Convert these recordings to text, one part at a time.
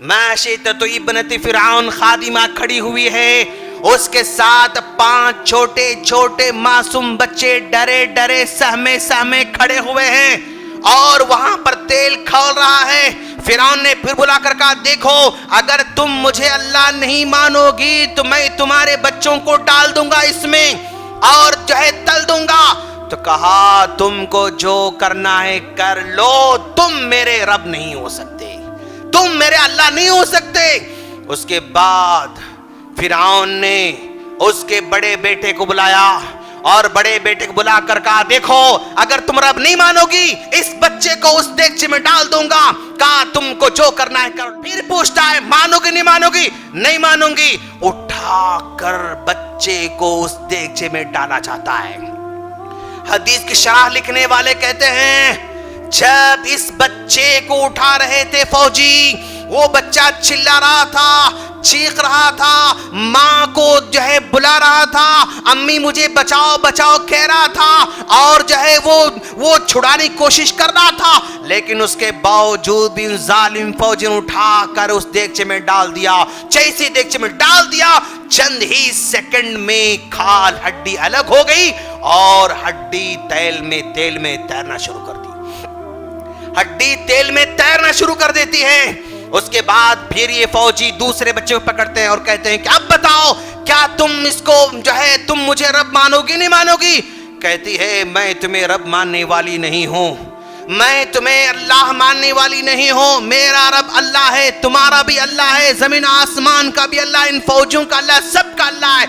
माशिततु इब्नति फिरौन खादिमा खड़ी हुई है, उसके साथ 5 छोटे छोटे मासूम बच्चे डरे डरे सहमे सहमे खड़े हुए हैं और वहां पर तेल खौल रहा है। फिरौन ने फिर बुलाकर कहा, देखो अगर तुम मुझे अल्लाह नहीं मानोगी तो मैं तुम्हारे बच्चों को डाल दूंगा इसमें और जो है तल दूंगा। तो कहा, तुमको जो करना है कर लो, तुम मेरे रब नहीं हो सकते, तुम मेरे अल्लाह नहीं हो सकते। उसके बाद फिरौन ने उसके बड़े बेटे को बुलाया और बड़े बेटे को बुलाकर कहा, देखो अगर तुम रब नहीं मानोगी इस बच्चे को उस देगचे में डाल दूंगा। कहा, तुमको जो करना है करो। फिर पूछता है, मानोगी नहीं मानोगी? नहीं मानूंगी। उठाकर बच्चे को उस देगचे में डाला जाता है। हदीस की शरह लिखने वाले कहते हैं, जब इस बच्चे को उठा रहे थे फौजी, वो बच्चा चिल्ला रहा था, चीख रहा था, माँ को जो है बुला रहा था, अम्मी मुझे बचाओ बचाओ कह रहा था और जो है वो छुड़ाने की कोशिश कर रहा था। लेकिन उसके बावजूद भी जालिम फौजी ने उठाकर उस देगचे में डाल दिया। जैसे देगचे में डाल दिया, चंद ही सेकंड में खाल हड्डी अलग हो गई और हड्डी तेल में तैरना शुरू कर दी। हड्डी तेल में तैरना शुरू कर देती है। उसके बाद फिर ये फौजी दूसरे बच्चे को पकड़ते हैं और कहते हैं कि अब बताओ, क्या तुम इसको जो है तुम मुझे रब मानोगी नहीं मानोगी? कहती है, मैं तुम्हें रब मानने वाली नहीं हूं, मैं तुम्हें अल्लाह मानने वाली नहीं हूं। मेरा रब अल्लाह है, तुम्हारा भी अल्लाह है, जमीन आसमान का भी अल्लाह, इन फौजियों का अल्लाह, सबका अल्लाह है।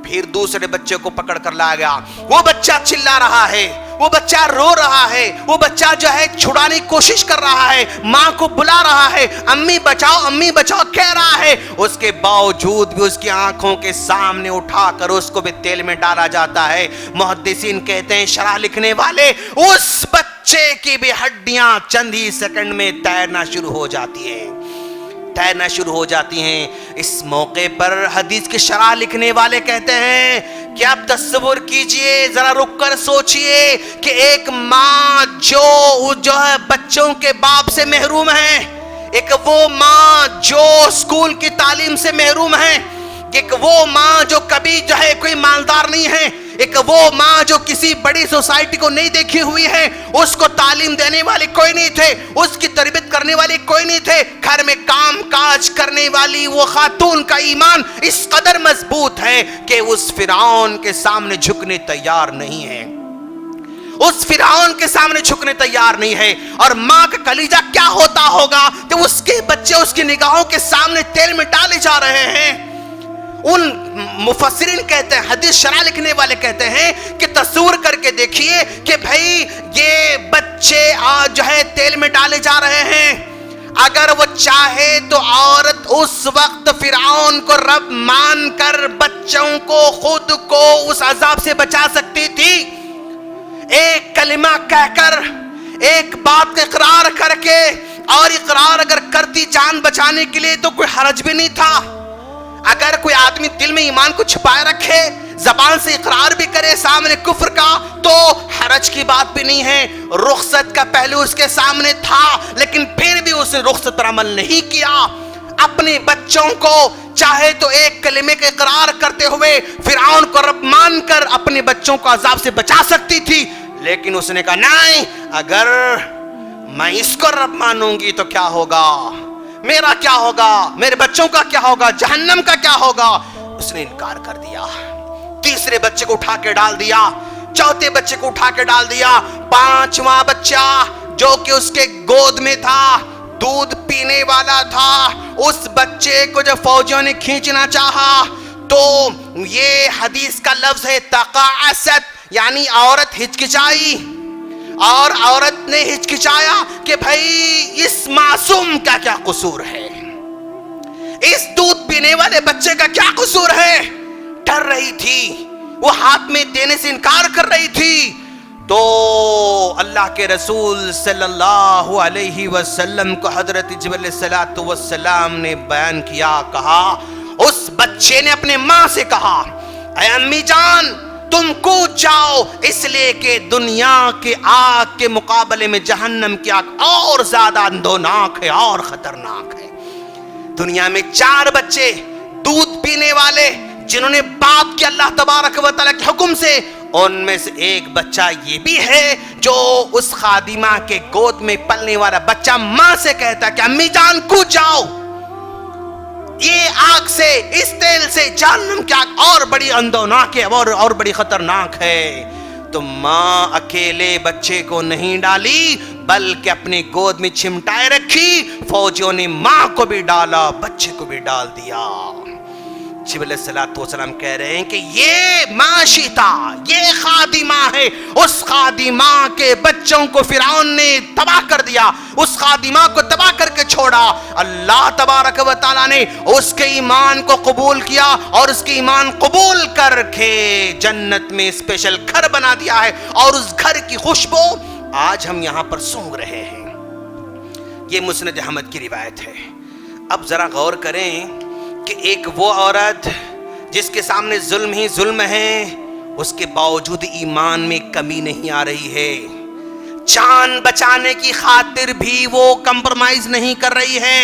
फिर दूसरे बच्चे को पकड़ कर लाया गया। वो बच्चा चिल्ला रहा है, वो बच्चा रो रहा है, वो बच्चा जो है छुड़ाने की कोशिश कर रहा है, माँ को बुला रहा है, अम्मी बचाओ कह रहा है। उसके बावजूद भी उसकी आंखों के सामने उठाकर उसको भी तेल में डाला जाता है। मुहद्दिसीन कहते हैं, शरह लिखने वाले, उस बच्चे की भी हड्डियां चंद ही सेकंड में तैरना शुरू हो जाती हैं। इस मौके पर हदीस की शरह लिखने वाले कहते हैं कि आप तस्वीर कीजिए, जरा रुक कर सोचिए कि एक माँ जो है बच्चों के बाप से महरूम है, एक वो माँ जो स्कूल की तालीम से महरूम है, एक वो माँ जो कभी जो है कोई मालदार नहीं है, एक वो माँ जो किसी बड़ी सोसाइटी को नहीं देखी हुई है, उसको तालीम देने वाले कोई नहीं थे, उसकी तरबियत करने वाले कोई नहीं थे, घर में काम काज करने वाली वो खातून का ईमान इस कदर मजबूत है कि उस फिरौन के सामने झुकने तैयार नहीं है, उस फिरौन के सामने झुकने तैयार नहीं है। और माँ का कलीजा क्या होता होगा कि उसके बच्चे उसकी निगाहों के सामने तेल में डाले जा रहे हैं। उन मुफस्सिरीन कहते हैं, हदीस शरह लिखने वाले कहते हैं कि तस्वीर करके देखिए कि भाई ये बच्चे जो है तेल में डाले जा रहे हैं। अगर वो चाहे तो औरत उस वक्त फिरौन को रब मानकर बच्चों को, खुद को उस अजाब से बचा सकती थी। एक कलिमा कहकर, एक बात का इकरार करके, और इकरार अगर करती जान बचाने के लिए तो कोई हरज भी नहीं था। अगर कोई आदमी दिल में ईमान को छुपाए रखे, जबान से इकरार भी करे सामने कुफ्र का, तो हरज की बात भी नहीं है। रुखसत का पहलू उसके सामने था, लेकिन फिर भी उसने रुखसत पर अमल नहीं किया। अपने बच्चों को चाहे तो एक कलिमे का इकरार करते हुए फिरौन को रब मानकर अपने बच्चों को अजाब से बचा सकती थी, लेकिन उसने कहा नहीं, अगर मैं इसको रब मानूंगी तो क्या होगा, मेरा क्या होगा, मेरे बच्चों का क्या होगा, जहन्नम का क्या होगा। उसने इनकार कर दिया। तीसरे बच्चे को उठा के डाल दिया, चौथे बच्चे को उठा के डाल दिया, पांचवा बच्चा जो कि उसके गोद में था, दूध पीने वाला था, उस बच्चे को जब फौजियों ने खींचना चाहा तो ये हदीस का लफ्ज है तकाअसत, यानी औरत हिचकिचाई, और औरत ने हिचकिचाया कि भाई इस मासूम का क्या कसूर है, इस दूध पीने वाले बच्चे का क्या कसूर है। डर रही थी, वो हाथ में देने से इनकार कर रही थी। तो अल्लाह के रसूल सल्लल्लाहु अलैहि वसल्लम को हजरत जिब्रील सलातो वस्सलाम ने बयान किया, कहा, उस बच्चे ने अपने माँ से कहा, ऐ अम्मी जान तुम कूद जाओ, इसलिए कि दुनिया के आग के मुकाबले में जहन्नम की आग और ज्यादा अंधोनाक है और खतरनाक है। دنیا میں 4 بچے دودھ پینے والے جنہوں نے باپ کے اللہ تبارک و تعالیٰ کے حکم سے، ان میں سے ایک بچہ یہ بھی ہے جو اس خادمہ کے گود میں پلنے والا بچہ ماں سے کہتا کہ امی جان کود جاؤ، یہ آگ سے، اس تیل سے جہنم کی آگ اور بڑی اندوناک ہے اور بڑی خطرناک ہے۔ تو ماں اکیلے بچے کو نہیں ڈالی بلکہ اپنے گود میں چمٹائے رکھی، فوجیوں نے ماں کو بھی ڈالا، بچے کو بھی ڈال دیا۔ جبریل علیہ السلام کہہ رہے ہیں کہ یہ معاشیتا، یہ خادمہ ہے، اس خادمہ کے بچوں کو فرعون نے تباہ کر دیا، اس خادمہ کو تباہ کر کے چھوڑا۔ اللہ تبارک و تعالیٰ نے اس کے ایمان کو قبول کیا اور اس کے ایمان قبول کر کے جنت میں اسپیشل گھر بنا دیا ہے، اور اس گھر کی خوشبو آج ہم یہاں پر سونگھ رہے ہیں۔ یہ مسند احمد کی روایت ہے۔ اب ذرا غور کریں کہ ایک وہ عورت جس کے سامنے ظلم ہی ظلم ہے، اس کے باوجود ایمان میں کمی نہیں آ رہی ہے، جان بچانے کی خاطر بھی وہ کمپرومائز نہیں کر رہی ہے،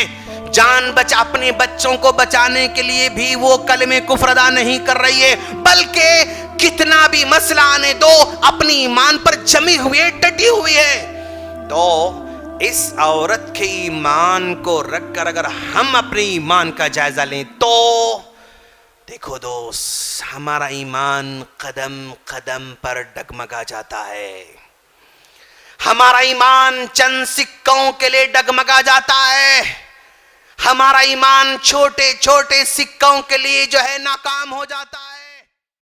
اپنے بچوں کو بچانے کے لیے بھی وہ کلمہ کفر ادا نہیں کر رہی ہے، بلکہ کتنا بھی مسئلہ آنے دو اپنی ایمان پر جمی ہوئی ہے، ڈٹی ہوئی ہے۔ تو اس عورت کے ایمان کو رکھ کر اگر ہم اپنے ایمان کا جائزہ لیں تو دیکھو دوست، ہمارا ایمان قدم قدم پر ڈگمگا جاتا ہے، ہمارا ایمان چند سکوں کے لیے ڈگمگا جاتا ہے، ہمارا ایمان چھوٹے چھوٹے سکوں کے لیے جو ہے ناکام ہو جاتا ہے۔